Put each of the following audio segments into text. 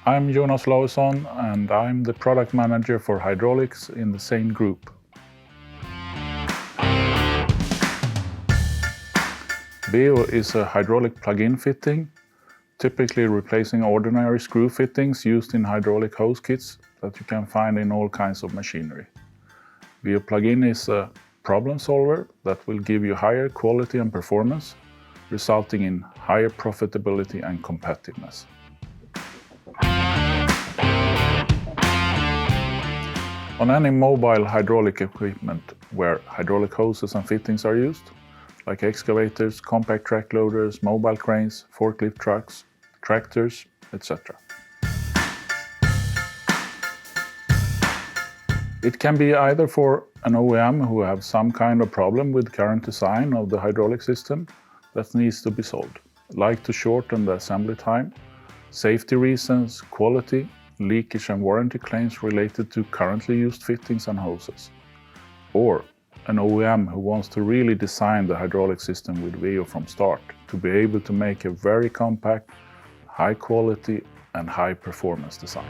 I'm Jonas Olausson and I'm the product manager for hydraulics in the CEJN group. WEO is a hydraulic plug-in fitting, typically replacing ordinary screw fittings used in hydraulic hose kits that you can find in all kinds of machinery. WEO plug-in is a problem solver that will give you higher quality and performance, resulting in higher profitability and competitiveness. On any mobile hydraulic equipment where hydraulic hoses and fittings are used, like excavators, compact track loaders, mobile cranes, forklift trucks, tractors, etc. It can be either for an OEM who have some kind of problem with current design of the hydraulic system that needs to be solved, like to shorten the assembly time, safety reasons, quality, leakage and warranty claims related to currently used fittings and hoses. Or an OEM who wants to really design the hydraulic system with WEO from start to be able to make a very compact, high quality and high performance design.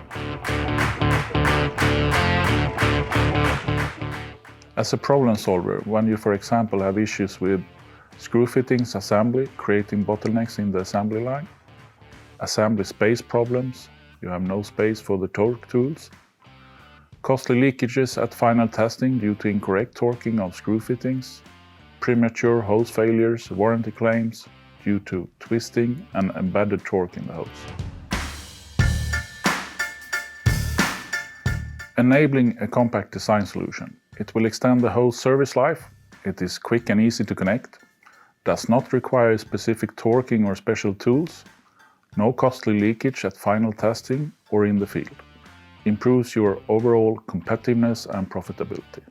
As a problem solver, when you for example have issues with screw fittings assembly creating bottlenecks in the assembly line, assembly space problems, you have no space for the torque tools, costly leakages at final testing due to incorrect torquing of screw fittings, premature hose failures, warranty claims due to twisting and embedded torque in the hose. Enabling a compact design solution. It will extend the hose service life, it is quick and easy to connect, does not require specific torquing or special tools, no costly leakage at final testing or in the field. Improves your overall competitiveness and profitability.